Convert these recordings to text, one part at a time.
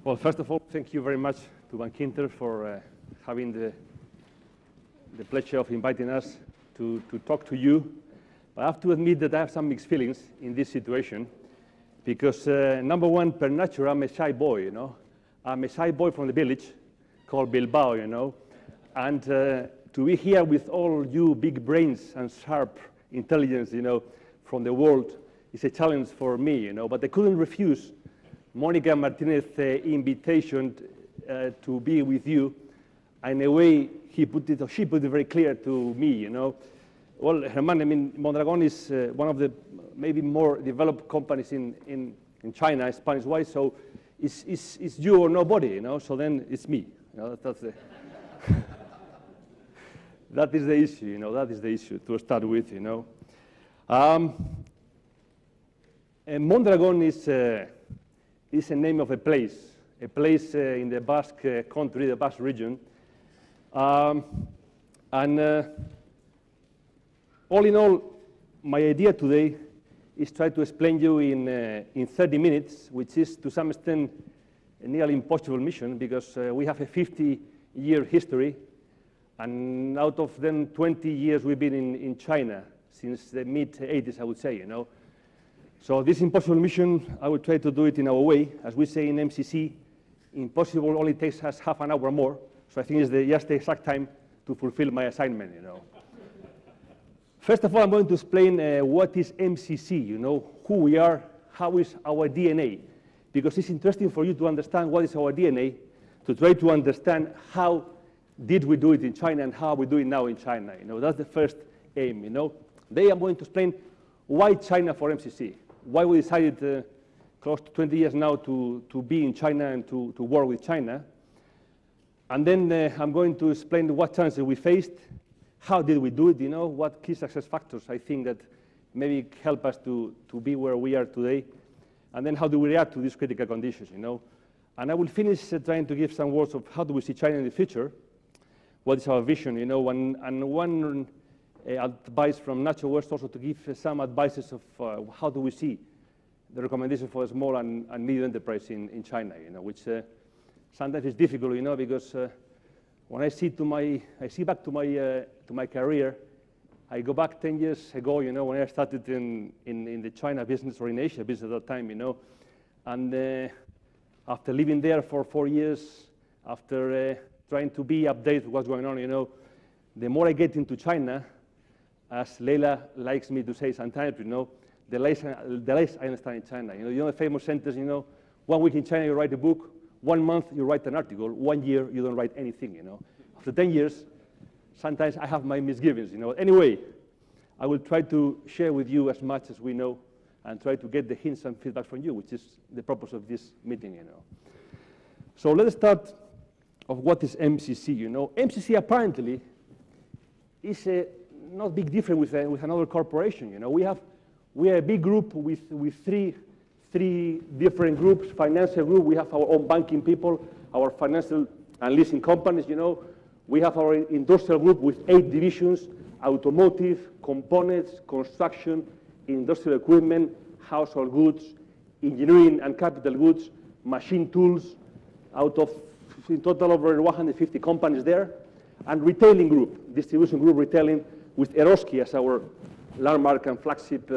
Well, first of all, thank you very much to Van Kinter for having the pleasure of inviting us to talk to you. I have to admit that I have some mixed feelings in this situation because, number one, per nature, I'm a shy boy, you know. I'm a shy boy from the village called Bilbao, you know. And to be here with all you big brains and sharp intelligence, you know, from the world is a challenge for me, you know. But I couldn't refuse Monica Martinez's invitation to be with you. And in a way, he put it, or she put it very clear to me, you know. Well, Germán, I mean, Mondragón is one of the maybe more developed companies in China, Spanish-wise, so it's you or nobody, you know, so then it's me. You know, that's the that is the issue, you know, that is the issue to start with, you know. And Mondragón is a name of a place in the Basque country, the Basque region. All in all, my idea today is try to explain you in 30 minutes, which is to some extent a nearly impossible mission because we have a 50-year history, and out of them, 20 years we've been in China since the mid-80s, I would say, you know. So this impossible mission, I will try to do it in our way. As we say in MCC, impossible only takes us half an hour more. So I think it's just the exact time to fulfill my assignment, you know. First of all, I'm going to explain what is MCC, you know, who we are, how is our DNA. Because it's interesting for you to understand what is our DNA, to try to understand how did we do it in China and how we do it now in China. You know, that's the first aim, you know. Today I'm going to explain why China for MCC, why we decided close to 20 years now to be in China and to work with China. And then I'm going to explain what challenges we faced, how did we do it, you know, what key success factors I think that maybe help us to be where we are today, and then how do we react to these critical conditions, you know. And I will finish trying to give some words of how do we see China in the future, what is our vision, you know, and one advice from Nacho West also to give some advices of how do we see the recommendation for a small and medium enterprise in China, you know, which sometimes is difficult, you know, because when I see back to my career, I go back 10 years ago, you know, when I started in the China business or in Asia business at that time, you know, and after living there for 4 years, after trying to be updated with what's going on, you know, the more I get into China, as Leila likes me to say sometimes, you know, the less I understand in China. You know the famous sentence, you know, 1 week in China you write a book, 1 month you write an article, 1 year you don't write anything, you know. After 10 years, sometimes I have my misgivings, you know. Anyway, I will try to share with you as much as we know and try to get the hints and feedback from you, which is the purpose of this meeting, you know. So let's start of what is MCC, you know. MCC apparently is not big different with another corporation, you know. We are a big group with three different groups. Financial group, we have our own banking people, our financial and leasing companies, you know. We have our industrial group with 8 divisions: automotive, components, construction, industrial equipment, household goods, engineering and capital goods, machine tools, out of in total over 150 companies there. And retailing group, distribution group retailing, with Eroski as our landmark and flagship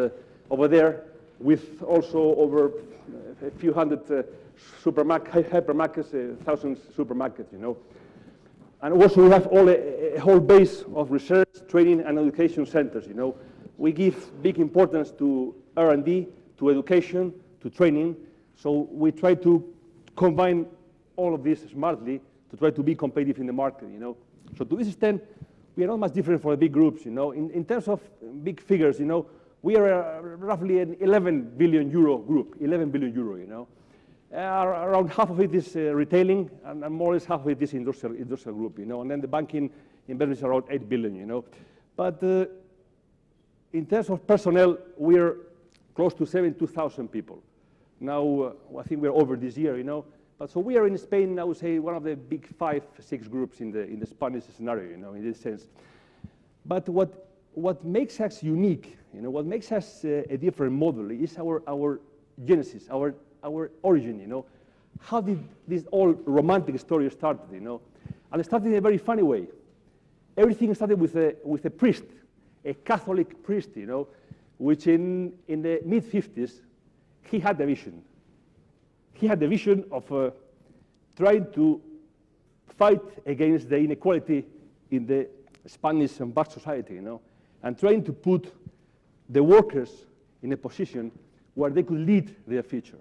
over there, with also over a few hundred hypermarkets, thousands supermarkets, you know. And also we have a whole base of research, training, and education centers, you know. We give big importance to R&D, to education, to training, so we try to combine all of this smartly to try to be competitive in the market, you know. So to this extent, we are not much different from the big groups, you know. In terms of big figures, you know, we are roughly an 11 billion euro group, 11 billion euro, you know. Around half of it is retailing, and more or less half of it is industrial group, you know. And then the banking investments are around 8 billion, you know. But in terms of personnel, we're close to 72,000 people. Now, I think we're over this year, you know. But so we are in Spain, I would say, one of the big 5, 6 groups in the Spanish scenario, you know, in this sense. But what makes us unique, you know, what makes us a different model is our genesis, our origin, you know. how did this old romantic story start, you know? And it started in a very funny way. Everything started with a priest, a Catholic priest, you know, which in the mid-50s, he had a vision. He had the vision of trying to fight against the inequality in the Spanish and Basque society, you know, and trying to put the workers in a position where they could lead their future.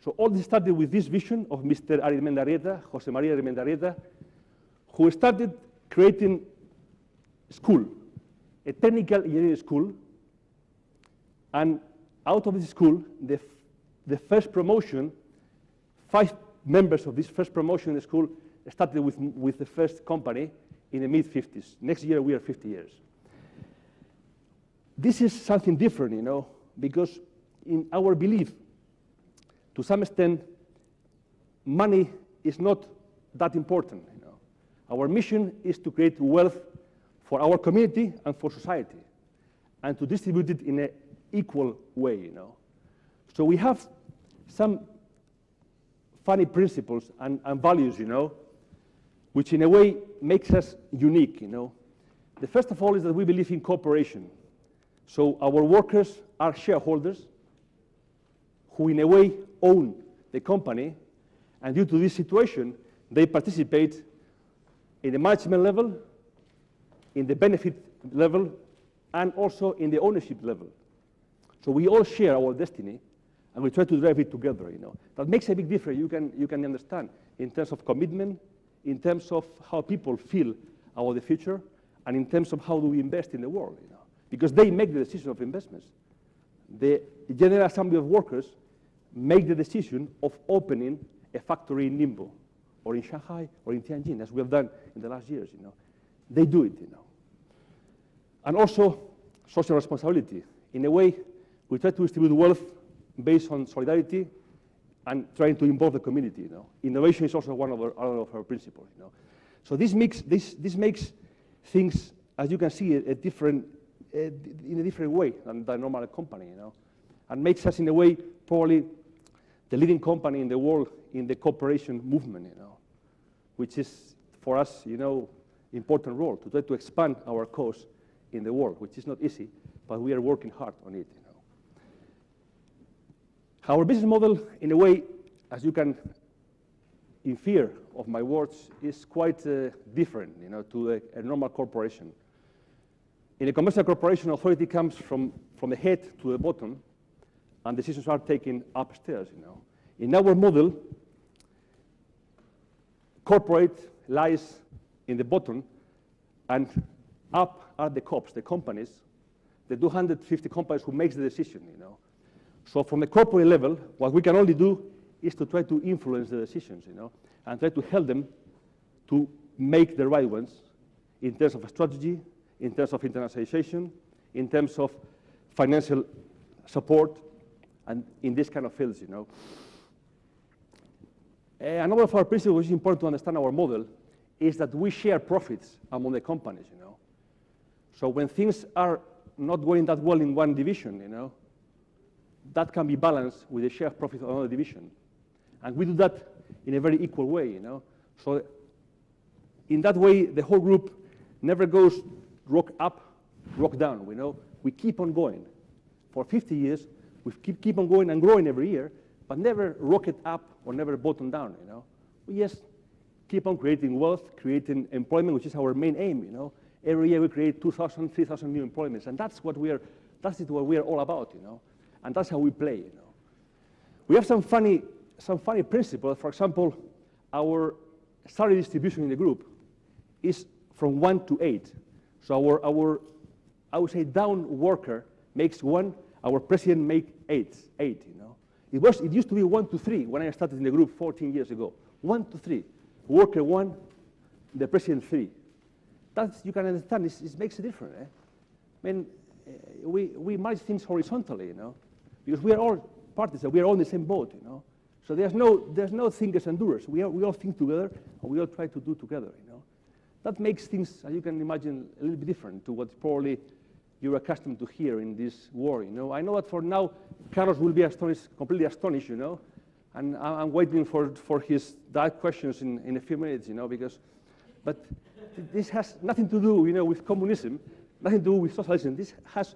So all this started with this vision of Mr. Arimendarrieta, Jose Maria Arimendarrieta, who started creating school, a technical engineering school, and out of this school, the first promotion, 5 members of this first promotion in the school started with the first company in the mid-50s. Next year, we are 50 years. This is something different, you know, because in our belief, to some extent, money is not that important, you know. Our mission is to create wealth for our community and for society, and to distribute it in an equal way, you know. So we have some funny principles and values, you know, which in a way makes us unique, you know. The first of all is that we believe in cooperation. So our workers are shareholders who in a way own the company, and due to this situation, they participate in the management level, in the benefit level, and also in the ownership level. So we all share our destiny, and we try to drive it together, you know. That makes a big difference, you can understand, in terms of commitment, in terms of how people feel about the future, and in terms of how do we invest in the world, you know. Because they make the decision of investments. The General Assembly of Workers make the decision of opening a factory in Ningbo, or in Shanghai, or in Tianjin, as we have done in the last years, you know. They do it, you know. And also, social responsibility. In a way, we try to distribute wealth based on solidarity and trying to involve the community, you know. Innovation is also one of our principles, you know. So this makes things, as you can see, in a different way than the normal company, you know, and makes us, in a way, probably the leading company in the world in the cooperation movement, you know, which is, for us, you know, important role to try to expand our cause in the world, which is not easy, but we are working hard on it, you know. Our business model, in a way, as you can infer of my words, is quite different, you know, to a normal corporation. In a commercial corporation, authority comes from the head to the bottom, and decisions are taken upstairs, you know. In our model, corporate lies in the bottom, and up are the cops, the companies, the 250 companies who makes the decision, you know. So from the corporate level, what we can only do is to try to influence the decisions, you know, and try to help them to make the right ones in terms of strategy, in terms of internationalization, in terms of financial support, and in this kind of fields, you know. Another of our principles, which is important to understand our model, is that we share profits among the companies, you know. So when things are not going that well in one division, you know, that can be balanced with the share of profit of another division. And we do that in a very equal way, you know. So in that way, the whole group never goes rock up, rock down, you know. We keep on going. For 50 years, we keep on going and growing every year, but never rocket up or never bottom down, you know. We just keep on creating wealth, creating employment, which is our main aim, you know. Every year we create 2,000, 3,000 new employments, and that's what we are all about, you know. And that's how we play, you know. We have some funny principles. For example, our salary distribution in the group is from 1 to 8. So our I would say down worker makes 1, our president makes 8, you know. It used to be 1 to 3 when I started in the group 14 years ago. 1 to 3. Worker 1, the president 3. That's, you can understand, it makes a difference, eh? I mean, we manage things horizontally, you know, because we are all parties, we are all in the same boat, you know. So there's no thinkers and doers. We all think together, and we all try to do together, you know. That makes things, as you can imagine, a little bit different to what probably you're accustomed to hear in this war, you know. I know that for now, Carlos will be completely astonished, you know, And I'm waiting for his direct questions in a few minutes, but this has nothing to do, with communism, nothing to do with socialism. This has,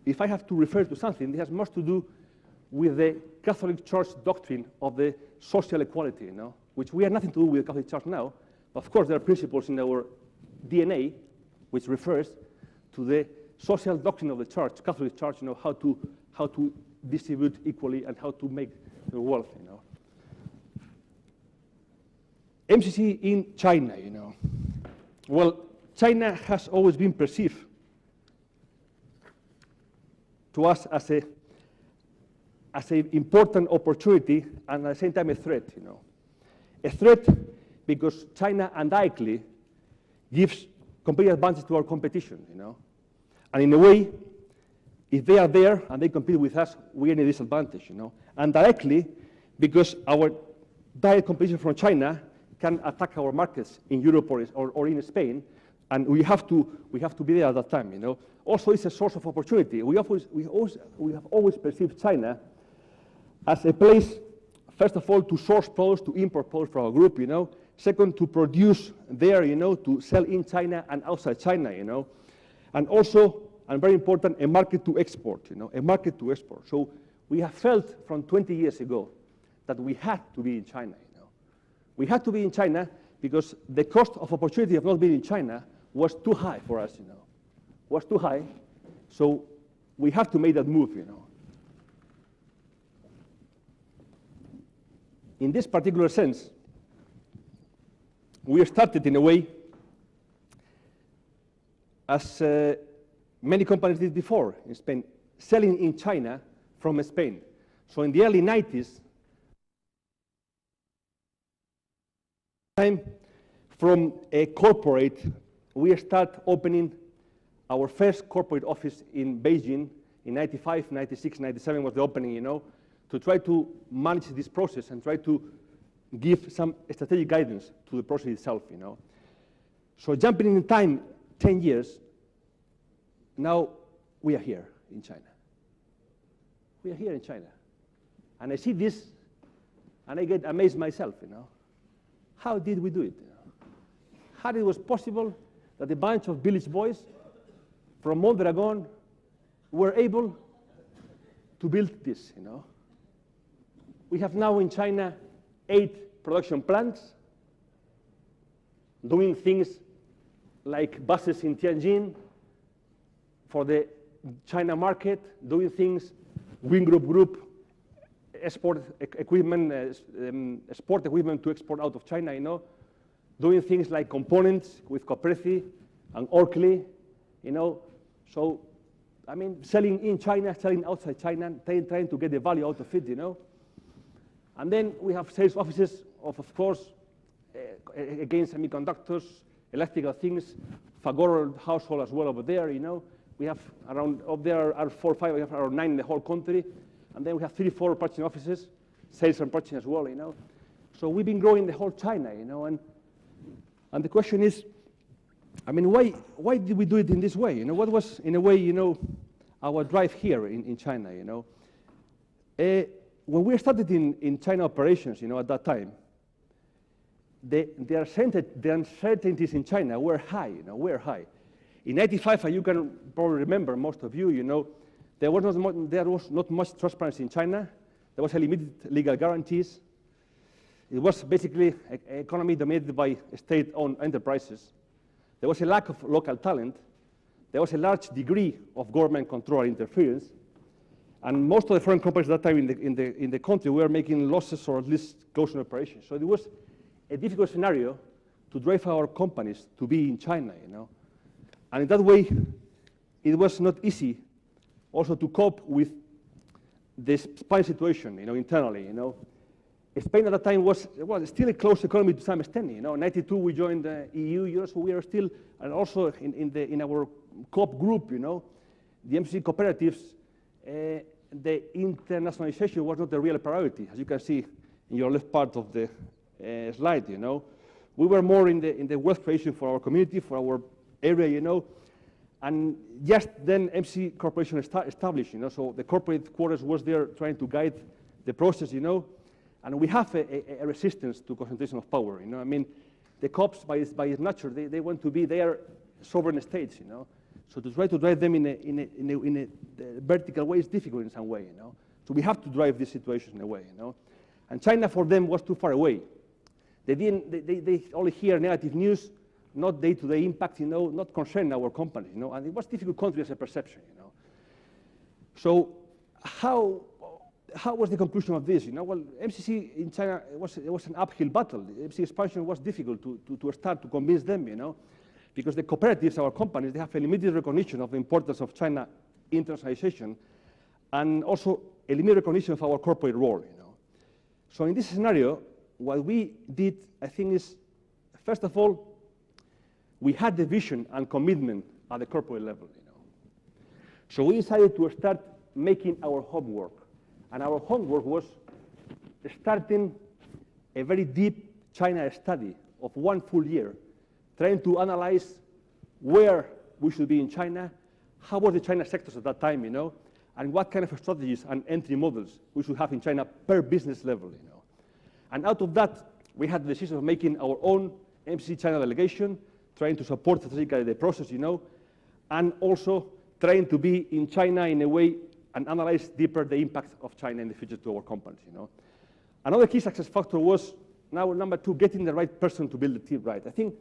if I have to refer to something, it has much to do with the Catholic Church doctrine of the social equality, which we have nothing to do with the Catholic Church now. But of course, there are principles in our DNA which refers to the social doctrine of the Church, Catholic Church, how to distribute equally and how to make the wealth, MCC in China, Well, China has always been perceived to us as an important opportunity and at the same time a threat, A threat because China undoubtedly gives competitive advantage to our competition, And in a way, if they are there and they compete with us, we are in a disadvantage, And directly, because our direct competition from China can attack our markets in Europe or in Spain, and we have to be there at that time, Also, it's a source of opportunity. We have always perceived China as a place, first of all, to source products, to import products for our group, Second, to produce there, to sell in China and outside China, And also, and very important, a market to export, a market to export. So we have felt from 20 years ago that we had to be in China, We had to be in China because the cost of opportunity of not being in China was too high for us, Was too high, so we have to make that move, In this particular sense, we started in a way as many companies did before in Spain, selling in China from Spain. So in the early 90s, from a corporate, we start opening our first corporate office in Beijing in 95, 96, 97 was the opening, to try to manage this process and try to give some strategic guidance to the process itself, So jumping in time 10 years, now we are here in China. We are here in China. And I see this, and I get amazed myself, How did we do it? How it was possible that a bunch of village boys from Mondragón were able to build this, We have now in China 8 production plants doing things like buses in Tianjin for the China market, doing things, Group, export equipment, sport equipment to export out of China, doing things like components with Copreci and Orkly, So, selling in China, selling outside China, trying to get the value out of it, And then we have sales offices of course, again, semiconductors, electrical things, Fagor household as well over there, We have around, up there are 4 or 5, we have around 9 in the whole country. And then we have 3 or 4 purchasing offices, sales and purchasing as well, So we've been growing the whole China, And the question is, why did we do it in this way? What was, in a way, our drive here in China, When we started in China operations, at that time, the uncertainties in China were high, were high. In 95, you can probably remember, most of you, there was not much transparency in China. There was a limited legal guarantees. It was basically an economy dominated by state-owned enterprises. There was a lack of local talent. There was a large degree of government control and interference. And most of the foreign companies at that time in the country were making losses or at least closing operations. So it was a difficult scenario to drive our companies to be in China, And in that way, it was not easy also to cope with the Spanish situation, internally, Spain at that time was still a closed economy to some extent, In 92 we joined the EU, so we are still, and also in our COP group, the MCC cooperatives, the internationalization was not the real priority, as you can see in your left part of the slide, We were more in the wealth creation for our community, for our area, And just then MC Corporation established, So the corporate quarters was there trying to guide the process, And we have a resistance to concentration of power. I mean, the COPs, by its nature, they want to be their sovereign states. So to try to drive them in a vertical way is difficult in some way. So we have to drive this situation in a way. And China for them was too far away. They only hear negative news, not day-to-day impact, not concerning our companies, and it was difficult country as a perception, So how was the conclusion of this? Well, MCC in China, it was an uphill battle. The MCC expansion was difficult to start to convince them, because the cooperatives, our companies, they have a limited recognition of the importance of China internationalization, and also a limited recognition of our corporate role, So in this scenario, what we did, I think, is, first of all, we had the vision and commitment at the corporate level. So we decided to start making our homework. And our homework was starting a very deep China study of 1 full year, trying to analyze where we should be in China, how was the China sectors at that time, and what kind of strategies and entry models we should have in China per business level, And out of that, we had the decision of making our own MCC China delegation, trying to support strategically the process, and also trying to be in China in a way and analyze deeper the impact of China in the future to our companies, Another key success factor was, now number 2, getting the right person to build the team right. I think,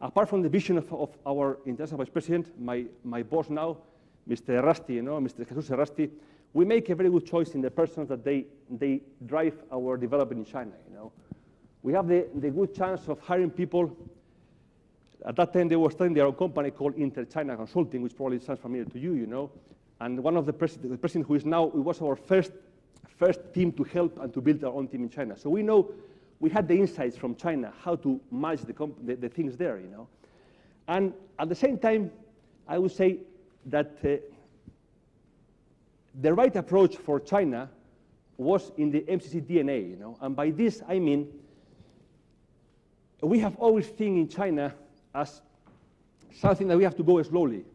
apart from the vision of our international vice president, my boss now, Mr. Rusty, Mr. Jesus Rusty, we make a very good choice in the persons that they drive our development in China, We have the good chance of hiring people. At that time, they were starting their own company called China Consulting, which probably sounds familiar to you, And one of the president who is now, it was our first team to help and to build our own team in China. So we know we had the insights from China how to manage the things there, And at the same time, I would say that the right approach for China was in the MCC DNA, And by this, I mean, we have always seen in China as something that we have to go slowly.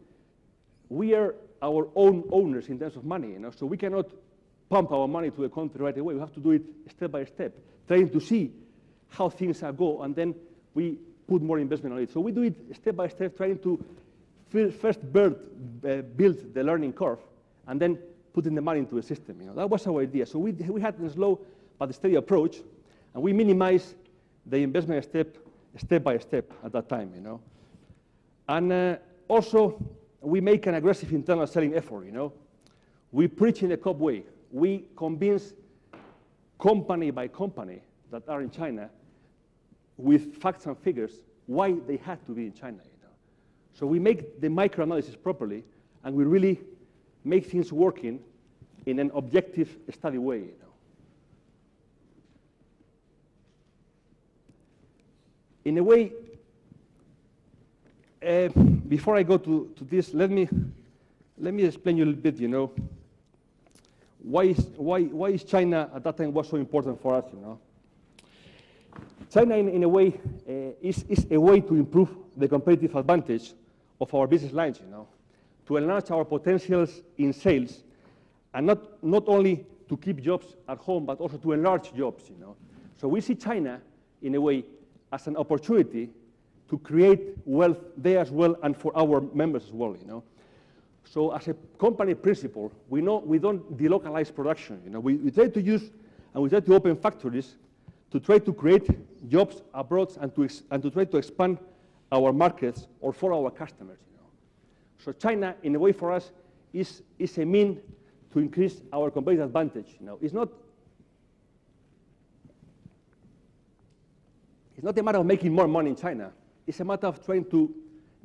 We are our own owners in terms of money, So we cannot pump our money to the country right away. We have to do it step by step, trying to see how things go, and then we put more investment on it. So we do it step by step, trying to first build the learning curve, and then putting the money into the system. That was our idea. So we had a slow but steady approach, and we minimized the investment step by step at that time. And also, we make an aggressive internal selling effort. We preach in the COP way. We convince company by company that are in China with facts and figures why they had to be in China. So we make the microanalysis properly, and we really make things working in an objective, study way. In a way, before I go to this, let me explain you a little bit. Why is China at that time was so important for us? China, in a way, is a way to improve the competitive advantage of our business lines. To enlarge our potentials in sales, and not only to keep jobs at home, but also to enlarge jobs. So we see China, in a way, as an opportunity to create wealth there as well, and for our members as well. So as a company principle, we know we don't delocalize production. We try to use and we try to open factories to try to create jobs abroad and to try to expand our markets or for our customers. So China, in a way, for us, is a mean to increase our competitive advantage. It's not a matter of making more money in China. It's a matter of trying to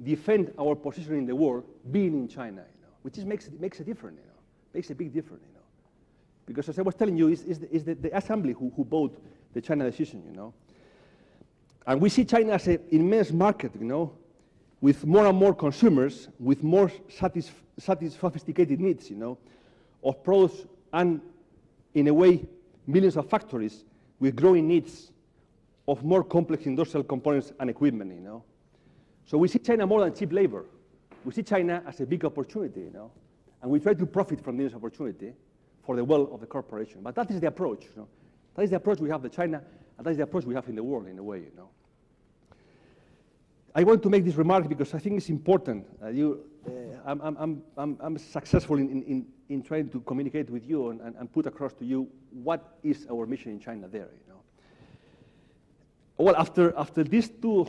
defend our position in the world, being in China, which makes a difference, makes a big difference, Because as I was telling you, it's the assembly who vote the China decision, And we see China as an immense market, with more and more consumers, with more sophisticated needs, of products, and in a way, millions of factories with growing needs of more complex industrial components and equipment, So we see China more than cheap labor. We see China as a big opportunity, and we try to profit from this opportunity for the well of the corporation. But that is the approach, That That is the approach we have to China, and that is the approach we have in the world, in a way, you know. I want to make this remark because I think it's important. I'm successful in trying to communicate with you and put across to you what is our mission in China there, you know. Well, after these two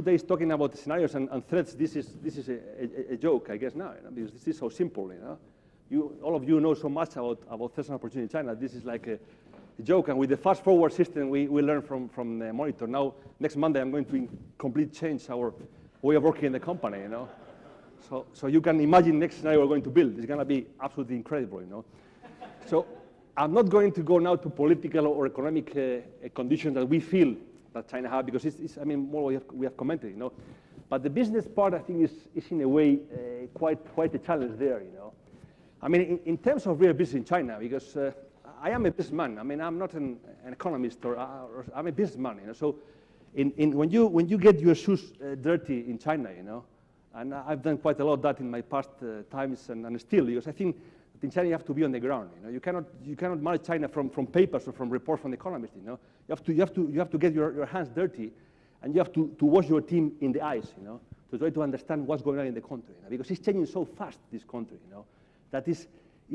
days talking about the scenarios and threats, this is a joke, I guess now, you know, because this is so simple, you know. All of you know so much about threats and opportunity in China. This is like a joke, and with the fast-forward system we learn from the monitor. Now, next Monday, I'm going to completely change our way of working in the company, you know. So you can imagine next scenario we're going to build. It's going to be absolutely incredible, you know. So I'm not going to go now to political or economic conditions that we feel that China has, because I mean, more we have commented, you know. But the business part, I think, is in a way quite a challenge there, you know. I mean, in terms of real business in China, because I am a businessman. I mean, I'm not an economist, or I'm a businessman, you know. So when you get your shoes dirty in China, you know, and I've done quite a lot of that in my past times, and still, because I think that in China you have to be on the ground, you know. You cannot manage China from papers or from reports from the economists, you know. You have to get your hands dirty, and you have to wash your team in the eyes, you know, to try to understand what's going on in the country, you know, because it's changing so fast, this country, you know, that it's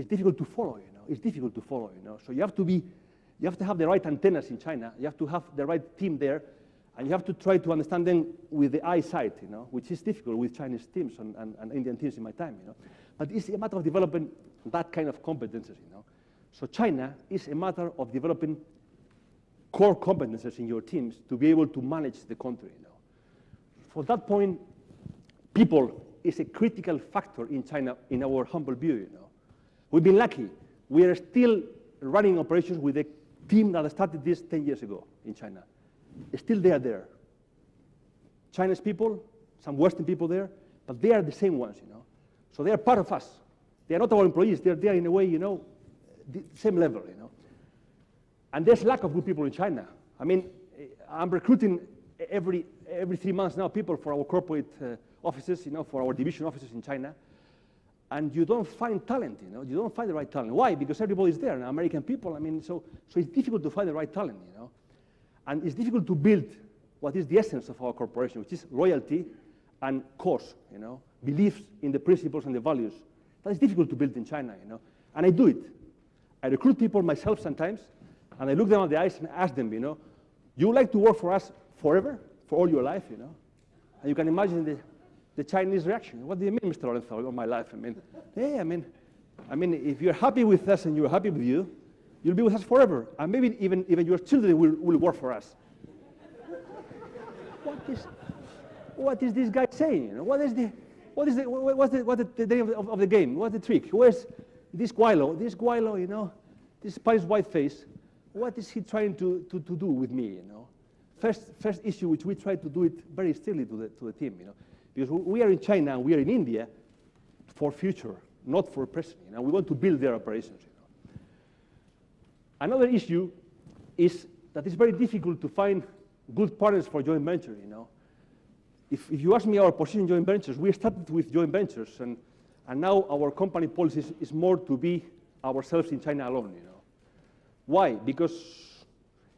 difficult to follow, you know. It's difficult to follow, you know. So you have to have the right antennas in China. You have to have the right team there, and you have to try to understand them with the eyesight, you know, which is difficult with Chinese teams and Indian teams in my time, you know. But it's a matter of developing that kind of competences, you know. So China is a matter of developing core competences in your teams to be able to manage the country, you know. For that point, people is a critical factor in China, in our humble view, you know. We've been lucky. We are still running operations with a team that started this 10 years ago in China. Still they are there. Chinese people, some Western people there, but they are the same ones, you know. So they are part of us. They are not our employees. They're there in a way, you know, the same level, you know. And there's lack of good people in China. I mean, I'm recruiting every 3 months now people for our corporate offices, you know, for our division offices in China. And you don't find talent, you know. You don't find the right talent. Why? Because everybody's there. Now, American people, I mean, so it's difficult to find the right talent, you know. And it's difficult to build what is the essence of our corporation, which is loyalty and cause, you know, beliefs in the principles and the values. That is difficult to build in China, you know. And I do it. I recruit people myself sometimes, and I look them in the eyes and ask them, you know, you would like to work for us forever, for all your life, you know? And you can imagine the Chinese reaction. What do you mean, Mr. Lorenzo, all my life? I mean, hey, I mean, if you're happy with us and you're happy with you, you'll be with us forever. And maybe even your children will work for us. What is this guy saying? You know, what's the name of the game? What's the trick? Where's this guaylo, you know, this Spanish white face? What is he trying to do with me, you know? First issue, which we try to do it very strictly to the team, you know, because we are in China and we are in India for future, not for present. You know, we want to build their operations. You know. Another issue is that it's very difficult to find good partners for joint venture. You know, if you ask me our position in joint ventures, we started with joint ventures, and now our company policy is more to be ourselves in China alone. You know, why? Because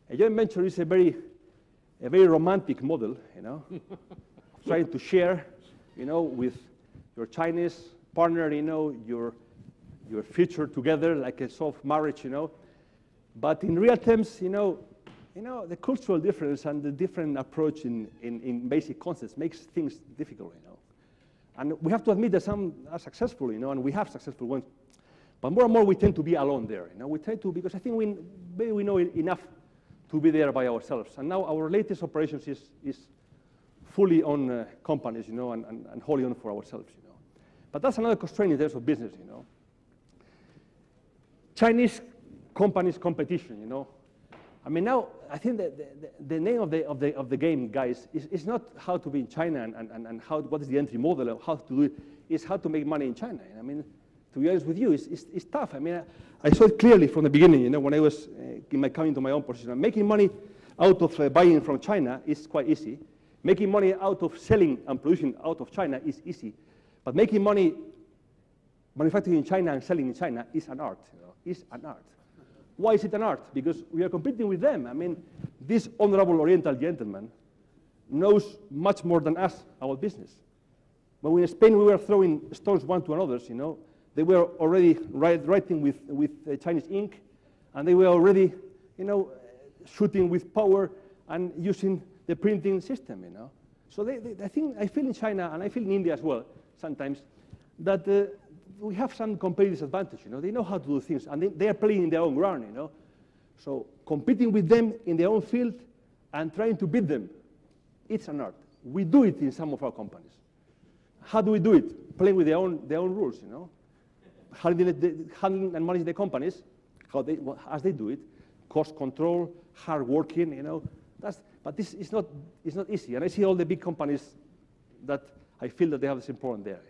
a joint venture is a very romantic model. You know. Trying to share, you know, with your Chinese partner, you know, your future together, like a soft marriage, you know. But in real terms, you know, the cultural difference and the different approach in basic concepts makes things difficult, you know. And we have to admit that some are successful, you know, and we have successful ones. But more and more, we tend to be alone there, you know. We tend to, because I think maybe we know enough to be there by ourselves. And now our latest operations is fully on companies, you know, and wholly on for ourselves, you know. But that's another constraint in terms of business, you know. Chinese companies competition, you know. I mean, now I think that the name of the game, guys, is not how to be in China and what is the entry model of how to do it. It's how to make money in China. And I mean, to be honest with you, it's tough. I mean, I saw it clearly from the beginning, you know, when I was coming to my own position. Making money out of buying from China is quite easy. Making money out of selling and producing out of China is easy, but making money manufacturing in China and selling in China is an art, you know, is an art. Why is it an art? Because we are competing with them. I mean, this honorable Oriental gentleman knows much more than us about business. When in Spain we were throwing stones one to another, you know, they were already writing with Chinese ink, and they were already, you know, shooting with power and using the printing system, you know. So I feel in China, and I feel in India as well sometimes, that we have some competitive advantage, you know. They know how to do things, and they are playing in their own ground, you know. So competing with them in their own field and trying to beat them, it's an art. We do it in some of our companies. How do we do it? Playing with their own rules, you know. Handling and managing the companies, as they do it, cost control, hard working, you know. But this is not easy. And I see all the big companies that I feel that they have the same problem there.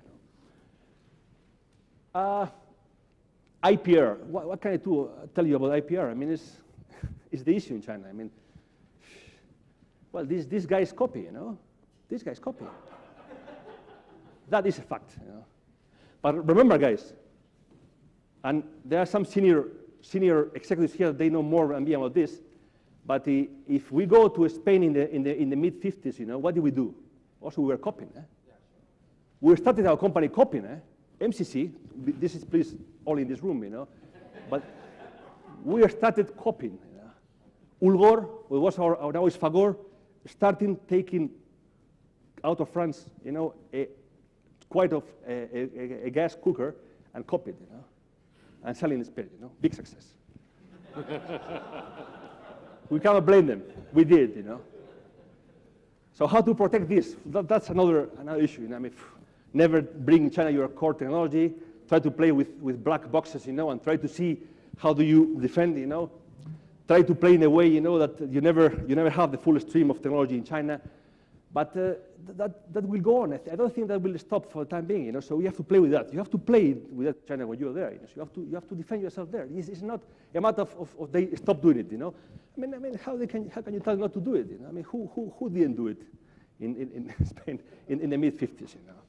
You know. IPR. What can I tell you about IPR? I mean, it's the issue in China. I mean, well, this guy's copy, you know. This guy's copy. That is a fact, you know. But remember, guys, and there are some senior executives here, they know more than me about this. But if we go to Spain in the mid-50s, you know, what did we do? Also, we were copying. Eh? Yeah, sure. We started our company copying. MCC, this is please all in this room, you know. But we started copying. You know. Ulgor, who was our now is Fagor, starting taking out of France, you know, a gas cooker and copied, you know, and selling in Spain, you know, big success. We cannot blame them. We did, you know. So how to protect this? That's another issue. You know? I mean, never bring China your core technology. Try to play with black boxes, you know, and try to see how do you defend, you know. Try to play in a way, you know, that you never have the full stream of technology in China. But that will go on. I don't think that will stop for the time being, you know. So you have to play with that. You have to play with China when you're there. You know? So you have to defend yourself there. It's not a matter of they stop doing it, you know. I mean, how can you tell them not to do it? You know? I mean, who didn't do it in Spain in the mid-50s, you know?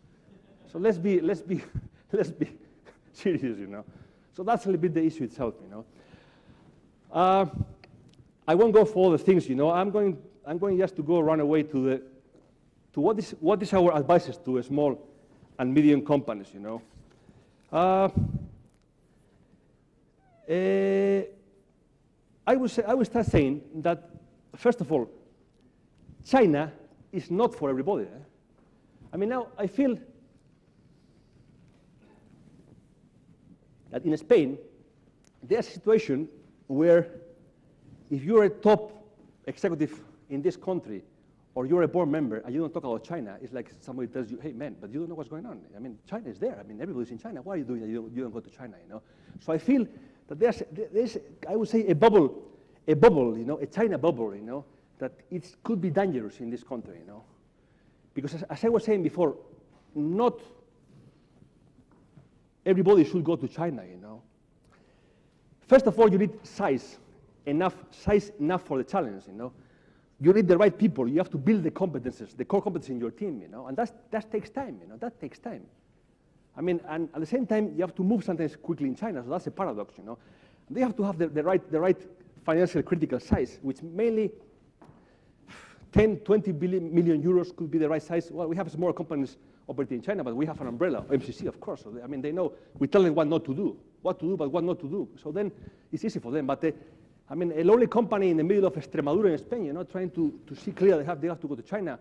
So let's be serious, you know. So that's a little bit the issue itself, you know. I won't go for all the things, you know. I'm going just to go run away to what is our advices to small and medium companies, you know. I would start saying that, first of all, China is not for everybody. Eh? I mean, now I feel that in Spain, there's a situation where if you're a top executive in this country, or you're a board member and you don't talk about China, it's like somebody tells you, hey, man, but you don't know what's going on. I mean, China is there. I mean, everybody's in China. Why are you doing that? You don't go to China, you know? So I feel that there's I would say, a bubble, you know, a China bubble, you know, that it could be dangerous in this country, you know? Because as I was saying before, not everybody should go to China, you know? First of all, you need size enough for the challenge, you know? You need the right people. You have to build the competences, the core competences in your team, you know, and that takes time, you know, that takes time. I mean, and at the same time, you have to move sometimes quickly in China, so that's a paradox, you know. They have to have the right financial critical size, which mainly 10, 20 million euros could be the right size. Well, we have smaller companies operating in China, but we have an umbrella, MCC, of course. So I mean, they know, we tell them what not to do, but what not to do. So then it's easy for them, but I mean, a lowly company in the middle of Extremadura in Spain, you know, trying to see clear they have to go to China.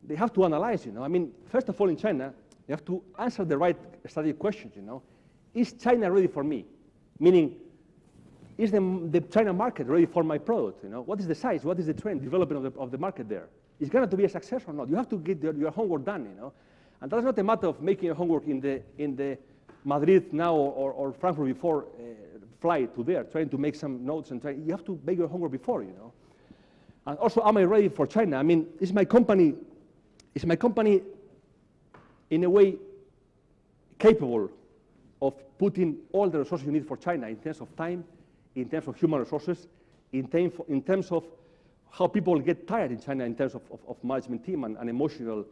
They have to analyze, you know. I mean, first of all, in China, they have to answer the right strategic questions, you know. Is China ready for me? Meaning, is the China market ready for my product, you know? What is the size? What is the trend development of the market there? Is it going to be a success or not? You have to get your homework done, you know. And that's not a matter of making your homework in the Madrid now or Frankfurt before fly to there, trying to make some notes and you have to make your homework before, you know. And also, am I ready for China? I mean, is my company in a way capable of putting all the resources you need for China in terms of time, in terms of human resources, in terms of how people get tired in China in terms of management team and emotional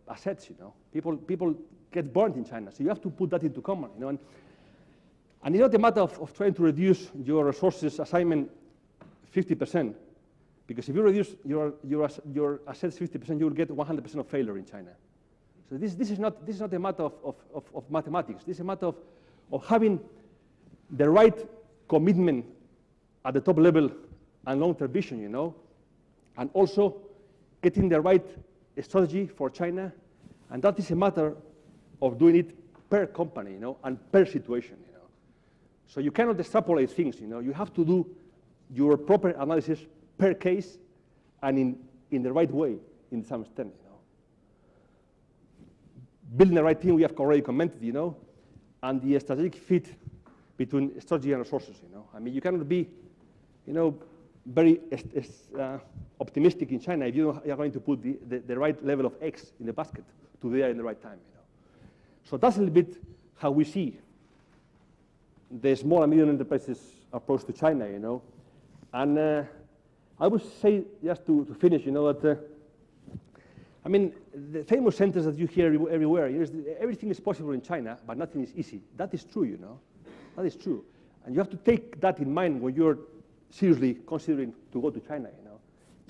assets, you know. People get burnt in China, so you have to put that into common, you know. And And it's not a matter of trying to reduce your resources assignment 50%, because if you reduce your assets 50%, you will get 100% of failure in China. So this is not a matter of mathematics. This is a matter of having the right commitment at the top level and long-term vision, you know, and also getting the right strategy for China, and that is a matter of doing it per company, you know, and per situation, you know. So you cannot extrapolate things, you know. You have to do your proper analysis per case and in the right way, in some extent, you know. Building the right team, we have already commented, you know, and the strategic fit between strategy and resources, you know. I mean, you cannot be, you know, very optimistic in China if you are going to put the right level of eggs in the basket to be there in the right time, you know. So that's a little bit how we see the small and medium enterprises approach to China, you know. And I would say, just to finish, you know, that, I mean, the famous sentence that you hear everywhere, is everything is possible in China, but nothing is easy. That is true, you know. That is true. And you have to take that in mind when you're seriously considering to go to China, you know.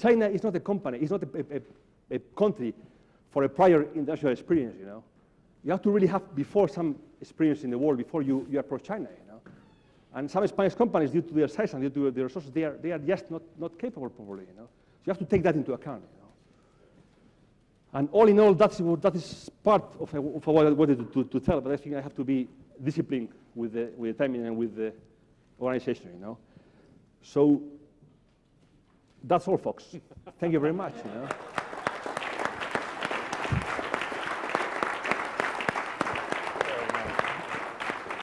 China is not a company, it's not a country for a prior industrial experience, you know. You have to really have before some experience in the world before you approach China, you know. And some Spanish companies, due to their size and due to their resources, they are just not capable probably, you know. So you have to take that into account, you know. And all in all, that is part of what I wanted to tell, but I think I have to be disciplined with the timing and with the organization, you know. So that's all, folks. Thank you very much, you know.